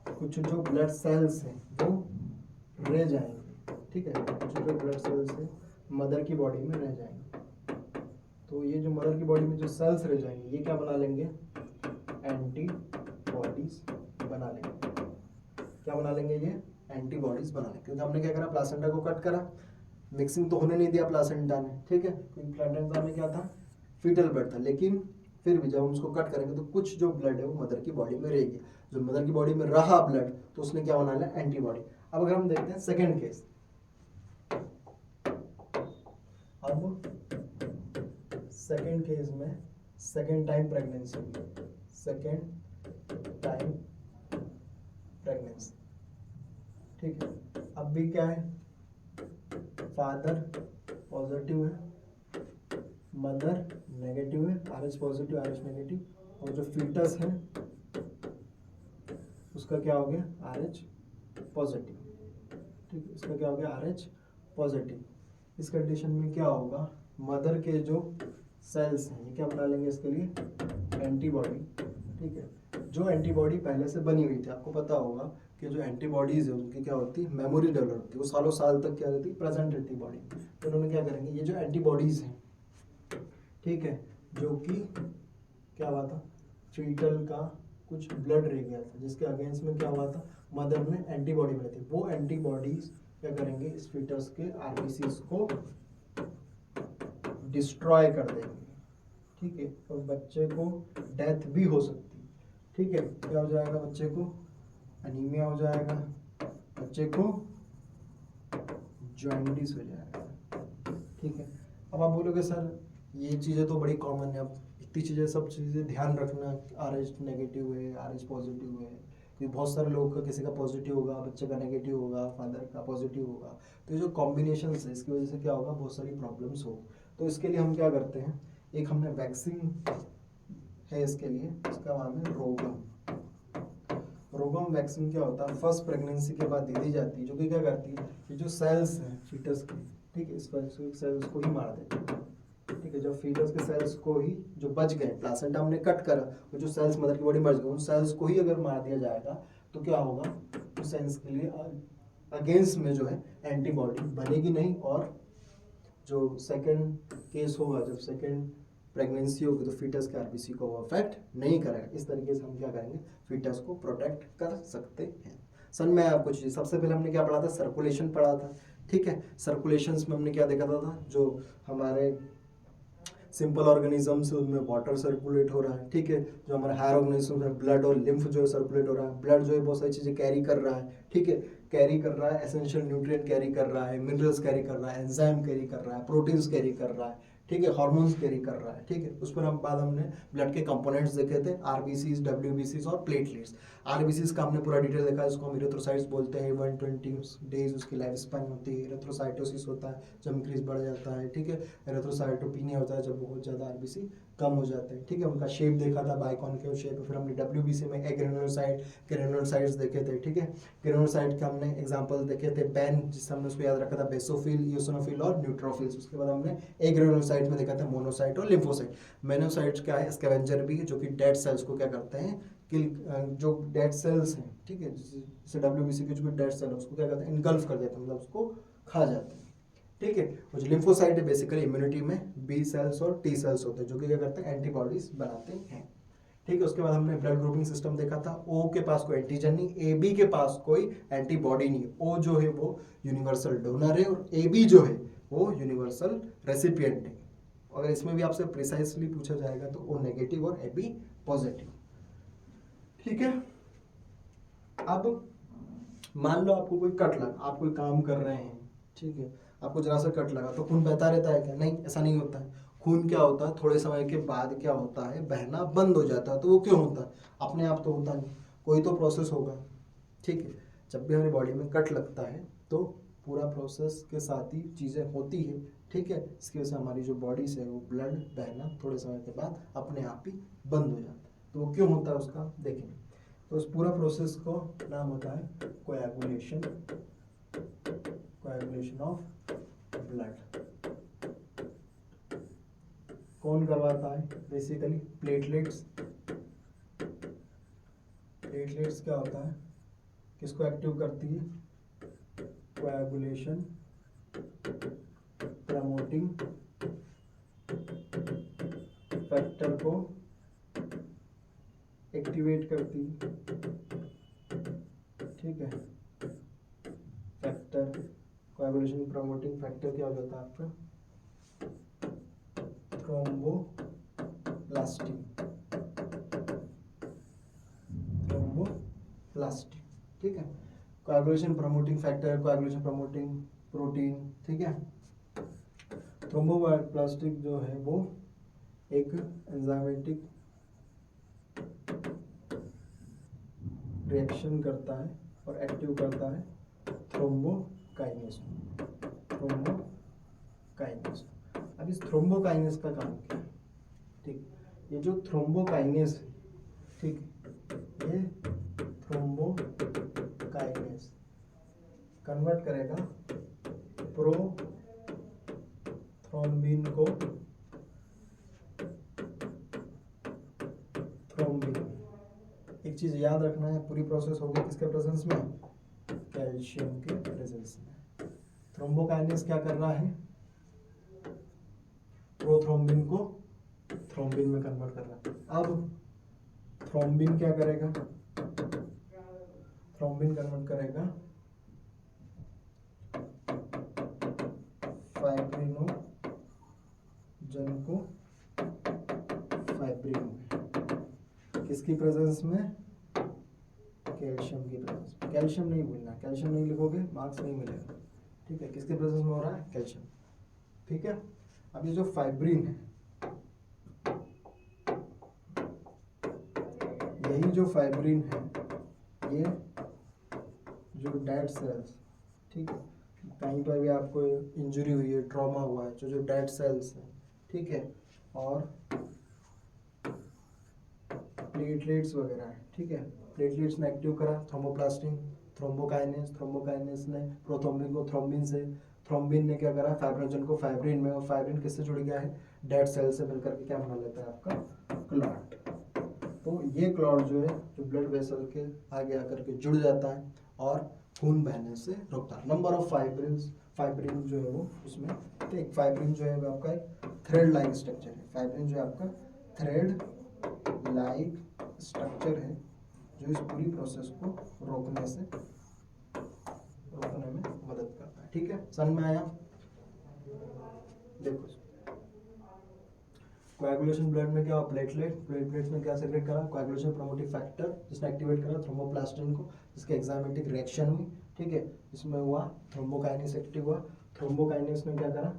कुछ जो ब्लड सेल्स हैं वो रह जाएंगे, ठीक है, कुछ जो ब्लड सेल्स है मदर की बॉडी में रह जाएंगे। तो ये जो मदर की बॉडी में जो सेल्स रह जाएंगे ये क्या बना लेंगे? एंटीबॉडीज बना लेंगे। क्या बना लेंगे? ये एंटीबॉडीज बना लेंगे, क्योंकि हमने क्या करा, प्लासेंटा को कट करा, मिक्सिंग तो होने नहीं दिया प्लासेंटा ने, ठीक है, क्योंकि प्लासेंटा में क्या था, फीटल ब्लड था। लेकिन फिर भी जब हम उसको कट करेंगे तो कुछ जो ब्लड है वो मदर की बॉडी में रहेगी, जो मदर की बॉडी में रहा ब्लड तो उसने क्या बना लिया? एंटीबॉडी। अब अगर हम देखते हैं सेकेंड केस, अब सेकेंड केस में second time pregnancy, second time pregnancy, ठीक है। अब भी क्या है, फादर पॉजिटिव है, मदर नेगेटिव है, RH पॉजिटिव RH नेगेटिव, और जो फीटस है उसका क्या हो गया? RH पॉजिटिव, ठीक है, इसका क्या हो गया? RH positive. इस कंडीशन में क्या होगा, मदर के जो सेल्स हैं ये क्या बना लेंगे इसके लिए? एंटीबॉडी, ठीक है। जो एंटीबॉडी पहले से बनी हुई थी, आपको पता होगा कि जो एंटीबॉडीज है उनकी क्या होती है? मेमोरी डेवलप होती है, वो सालों साल तक क्या रहती है? प्रेजेंट रहती है बॉडी। तो उन्होंने क्या करेंगे, ये जो एंटीबॉडीज हैं, ठीक है, जो कि क्या हुआ था, फीटल का कुछ ब्लड रह गया था जिसके अगेंस्ट में क्या हुआ था, मदर में एंटीबॉडी बनाई थी, वो एंटीबॉडीज क्या करेंगे, इस फीटस के आरबीसीज को डिस्ट्रॉय कर देंगे, ठीक है, और बच्चे को डेथ भी हो सकती है, ठीक है। क्या हो जाएगा? बच्चे को एनीमिया हो जाएगा, बच्चे को जॉन्डिस हो जाएगा, ठीक है। अब आप बोलोगे सर ये चीज़ें तो बड़ी कॉमन है, अब इतनी चीज़ें सब चीज़ें ध्यान रखना, RH नेगेटिव है RH पॉजिटिव है, क्योंकि बहुत सारे लोग का किसी का पॉजिटिव होगा, बच्चे का नेगेटिव होगा, फादर का पॉजिटिव होगा, तो ये जो कॉम्बिनेशन है इसकी वजह से क्या होगा, बहुत सारी प्रॉब्लम्स हो। तो इसके लिए हम क्या करते हैं, एक हमने वैक्सीन है इसके लिए, इसका नाम है रोगम वैक्सीन। क्या होता है, फर्स्ट प्रेगनेंसी के बाद दी जाती है, जो कि क्या करती है, ये जो सेल्स हैं फीटस के, ठीक है, इस सेल्स को ही मार देती है, ठीक है। जब फीटस के सेल्स को ही जो बच गए, प्लासेंटा हमने कट करा, वो जो सेल्स मदर की बॉडी में बच गए, उन सेल्स को ही अगर मार दिया जाएगा तो क्या होगा, उस सेल्स के लिए अगेंस्ट में जो है एंटीबॉडी बनेगी नहीं, और जो सेकेंड केस होगा, जब सेकेंड प्रेगनेंसी होगी तो फीटस के आरबीसी को वो अफेक्ट नहीं करेगा। इस तरीके से हम क्या करेंगे, फीटस को प्रोटेक्ट कर सकते हैं। सन में आपको चीज़, सबसे पहले हमने क्या पढ़ा था, सर्कुलेशन पढ़ा था, ठीक है। सर्कुलेशंस में हमने क्या देखा था, जो हमारे सिंपल ऑर्गेनिजम्स है उनमें वाटर सर्कुलेट हो रहा है, ठीक है। जो हमारे हायर ऑर्गेनिज्म है ब्लड और लिम्फ जो है सर्कुलेट हो रहा है। ब्लड जो है बहुत सारी चीज़ें कैरी कर रहा है, ठीक है, कैरी कर रहा है, एसेंशियल न्यूट्रिएंट कैरी कर रहा है, मिनरल्स कैरी कर रहा है, एंजाइम कैरी कर रहा है, प्रोटीन्स कैरी कर रहा है, ठीक है, हार्मोन्स कैरी कर रहा है, ठीक है। उस पर हम बाद हमने ब्लड के कंपोनेंट्स देखे थे, आरबीसीज, डब्ल्यूबीसीज और प्लेटलेट्स। आरबीसीज का हमने पूरा डिटेल देखा, इसको हम इरेथ्रोसाइट्स बोलते हैं। 120 डेज उसकी लाइफ स्पैन होती है। इरेथ्रोसाइटोसिस होता है जब इंक्रीज बढ़ जाता है, ठीक है। इरेथ्रोसाइटोपिनिया होता है जब बहुत ज़्यादा आरबीसी कम हो जाते हैं, ठीक है। उनका शेप देखा था बाइकॉनकेव शेप। फिर हमने डब्ल्यूबीसी में एग्रेनुलोसाइट, ग्रेनुलोसाइट्स देखे थे, ठीक है। ग्रेनुलोसाइट के हमने एग्जांपल देखे थे, बैन जिससे हमने उसको याद रखा था, बेसोफिल, यूसिनोफिल और न्यूट्रोफिल्स। उसके बाद हमने एग्रेनुलोसाइट में देखा था मोनोसाइट और लिम्फोसाइट। मोनोसाइट्स क्या है, स्कैवेंजर भी, जो कि डेड सेल्स को क्या करते हैं, किल, जो डेड सेल्स हैं, ठीक है, जैसे डब्ल्यूबीसी के जो डेड सेल है उसको क्या करते हैं, इनगल्फ कर देते हैं, मतलब उसको खा जाते हैं, ठीक है। और जो लिम्फोसाइट है बेसिकली इम्यूनिटी में बी सेल्स और टी सेल्स होते हैं जो कि क्या करते हैं, एंटीबॉडीज बनाते हैं, ठीक है। उसके बाद हमने ब्लड ग्रुपिंग सिस्टम देखा था। ओ के पास कोई एंटीजन नहीं, ए बी के पास कोई एंटीबॉडी नहीं। ओ जो है वो यूनिवर्सल डोनर है और ए बी जो है वो यूनिवर्सल रेसिपिएंट है। अगर इसमें भी आपसे प्रिसाइसली पूछा जाएगा तो ओ नेगेटिव और ए बी पॉजिटिव, ठीक है। अब मान लो आपको कोई कट लगा, आप कोई काम कर रहे हैं, ठीक है, आपको जरा सा कट लगा तो खून बहता रहता है क्या? नहीं, ऐसा नहीं होता है। खून क्या होता है, थोड़े समय के बाद क्या होता है, बहना बंद हो जाता है। तो वो क्यों होता है? अपने आप तो होता नहीं, कोई तो प्रोसेस होगा, ठीक है। जब भी हमारी बॉडी में कट लगता है तो पूरा प्रोसेस के साथ ही चीज़ें होती है, ठीक है। इसकी वजह से हमारी जो बॉडी से वो ब्लड बहना थोड़े समय के बाद अपने आप ही बंद हो जाता है। तो वो क्यों होता है उसका देखेंगे। तो उस पूरा प्रोसेस को नाम होता है कोएगुलेशन, कोएगुलेशन ऑफ ब्लड। कौन करवाता है? Basically platelets. प्लेटलेट्स क्या होता है, किसको एक्टिव करती है? कोएगुलेशन प्रमोटिंग फैक्टर को एक्टिवेट करती है, ठीक है। फैक्टर, कोएगुलेशन प्रमोटिंग फैक्टर क्या हो जाता है आपका? थ्रोम्बोप्लास्टिन, थ्रोम्बोप्लास्टिन, ठीक है। Coagulation promoting factor, coagulation promoting protein, ठीक है। थ्रोम्बोप्लास्टिक जो है वो एक एंजाइमेटिक रिएक्शन करता है और एक्टिव करता है थ्रोम्बोकाइनेस, थ्रोम्बोकाइनेस। अब इस थ्रोम्बोकाइनेस का काम क्या है, ठीक। ये जो थ्रोम्बोकाइनेस है, ठीक, ये थ्रोम्बोकाइनेस कन्वर्ट करेगा प्रोथ्रोम्बिन को थ्रोम्बिन। एक चीज याद रखना है, पूरी प्रोसेस होगी किसके प्रेजेंस में? कैल्शियम के प्रेजेंस में। थ्रोम्बोकाइनेस क्या कर रहा है? प्रोथ्रोम्बिन को थ्रोम्बिन में कन्वर्ट कर रहा है। अब थ्रोम्बिन क्या करेगा? थ्रोम्बिन कन्वर्ट करेगा फाइब्रिनोजन को फाइब्रिन में। किसकी प्रेजेंस में? कैल्शियम की प्रेजेंस में। कैल्शियम नहीं भूलना, कैल्शियम नहीं लिखोगे मार्क्स नहीं मिलेगा, ठीक है। किसके प्रेजेंस में हो रहा है? कैल्शियम, ठीक है। अब ये जो फाइब्रिन है, यही जो फाइब्रिन है, ये जो डेड सेल्स, ठीक है, कहीं पर भी आपको इंजरी हुई है, ट्रॉमा हुआ है, जो डेड सेल्स है, ठीक है, और प्लेटलेट्स वगैरह है, ठीक है। प्लेटलेट्स ने एक्टिव करा थ्रोम्बोप्लास्टिन, थ्रोम्बोकाइनेस ने प्रोथ्रोम्बिन को थ्रोम्बिन से, थ्रोम्बिन ने क्या करा? फाइब्रिनोजन को फाइब्रिन में, और फाइब्रिन किससे जुड़ गया है? डेड सेल से मिलकर के क्या बना लेता है आपका? क्लॉट। तो ये क्लॉट जो है, जो ब्लड वेसल के आगे आकर के जुड़ जाता है और खून बहने से रोकता है। नंबर ऑफ फाइब्रिन जो है वो उसमें, एक फाइब्रिन जो है वो आपका एक थ्रेड लाइक स्ट्रक्चर है। फाइब्रिन जो है आपका थ्रेड लाइक स्ट्रक्चर है जो इस पूरी प्रोसेस को रोकने में मदद करता है, ठीक है। समझ में आया? देखो कोएगुलेशन ब्लड में क्या हुआ, प्लेटलेट्स में क्या सेक्रेट करा, कोएगुलेशन प्रोमोटिव फैक्टर जिसने एक्टिवेट करा थ्रोम्बोप्लास्टिन को, जिसके एग्जाइमेटिक रिएक्शन हुई, ठीक है, इसमें हुआ थ्रोम्बोकाइनेस एक्टिव हुआ। थ्रोम्बोकाइनेस ने क्या करा,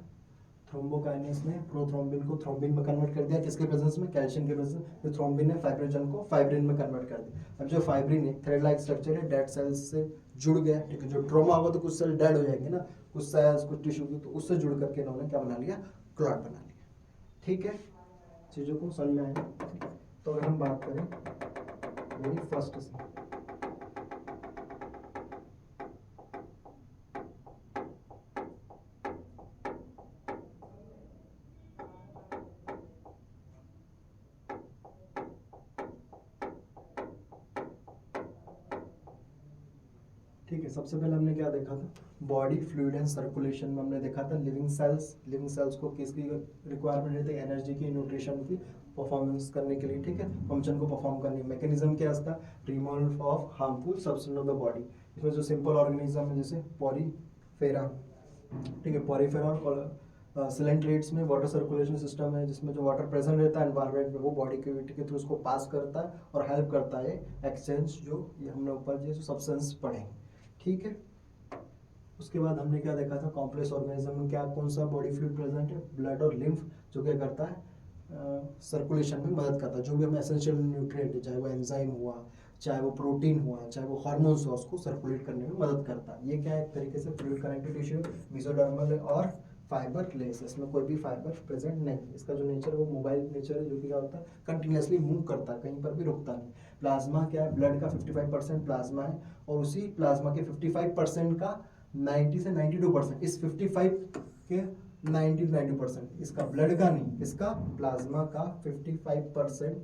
थ्रोम्बोकाइनेस ने प्रोथ्रोम्बिन को थ्रोम्बिन में कन्वर्ट कर दिया, किसके प्रेजेंस में, कैल्शियम के प्रेजेंस में। थ्रोम्बिन ने फाइब्रिनोजन को फाइब्रिन में कन्वर्ट कर दिया। अब जो फाइब्रिन है थ्रेड लाइक स्ट्रक्चर है, डेड सेल्स से जुड़ गया, ठीक है, जो ट्रोमा होगा तो कुछ सेल डेड हो जाएंगे ना, कुछ सेल्स कुछ टिश्यू की, तो उससे जुड़ करके इन्होंने क्या बना लिया, क्लॉट बना लिया। ठीक है, चीज़ों को समझ में आएगा। तो अगर हम बात करें वेरी फर्स्ट से, ठीक है, सबसे पहले हमने क्या देखा था, बॉडी फ्लूइड एंड सर्कुलेशन में हमने देखा था लिविंग सेल्स को किसकी रिक्वायरमेंट रहती है, एनर्जी की, न्यूट्रिशन की, परफॉर्मेंस करने के लिए, ठीक है, फंक्शन को परफॉर्म करने। मैकेनिज्म क्या था, removal of harmful substance of the body. इसमें जो सिंपल ऑर्गेनिज्म है जैसे पॉरीफेरा, ठीक है, पॉरीफेरा और सिलेंट्रेट्स में वाटर सर्कुलेशन सिस्टम है, जिसमें जो वाटर प्रेजेंट रहता है एनवायरनमेंट में वो बॉडी कैविटी के थ्रू उसको पास करता है और हेल्प करता है एक्सचेंज, जो ये हमने ऊपर जो सब्सटेंस पढ़े, ठीक है। उसके बाद हमने क्या देखा था, कॉम्प्लेक्स ऑर्गेनिज्म में क्या कौन सा बॉडी फ्लूइड प्रेजेंट है, ब्लड और लिम्फ, जो क्या करता है सर्कुलेशन में मदद करता है। जो भी हमें एसेंशियल न्यूट्रिएंट है, चाहे वो एंजाइम हुआ, चाहे वो प्रोटीन हुआ, चाहे वो हार्मोन्स हुआ, उसको सर्कुलेट करने में मदद करता है। ये क्या है, एक तरीके से फ्लूइड कनेक्टिव टिश्यू, मेसोडर्मल है और फाइबर लेस, इसमें कोई भी फाइबर प्रेजेंट नहीं। इसका जो नेचर है वो मोबाइल नेचर है, जो कि क्या होता है, कंटिन्यूसली मूव करता है, कहीं पर भी रुकता नहीं। प्लाज्मा क्या है, ब्लड का 55% प्लाज्मा है, और उसी प्लाज्मा के 55% का 90 से 92%, इस 55 के 90-92%, इसका ब्लड का नहीं, इसका प्लाज्मा का 55%,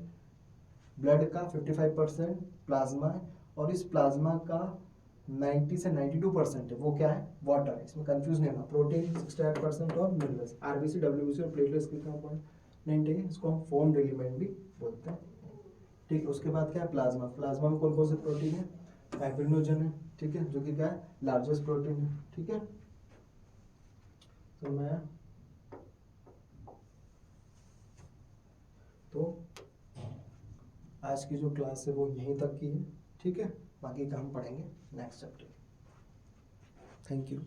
ब्लड का 55% प्लाज्मा है, और इस प्लाज्मा का 90 से 92% है वो क्या है, वाटर है। इसमें कंफ्यूज नहीं होना, प्रोटीन 68% और मिनरल्स, आरबीसी, डब्ल्यूबीसी और प्लेटलेट्स की कंपोनेंट है, इसको हम फॉर्म्ड एलिमेंट भी बोलते हैं। ठीक है, उसके बाद क्या है, प्लाज्मा में कौन कौन से प्रोटीन है, फाइब्रिनोजन है, ठीक है, जो कि क्या है, लार्जेस्ट प्रोटीन है, ठीक है। तो आज की जो क्लास है वो यहीं तक की है, ठीक है, बाकी का हम पढ़ेंगे नेक्स्ट चैप्टर। Thank you.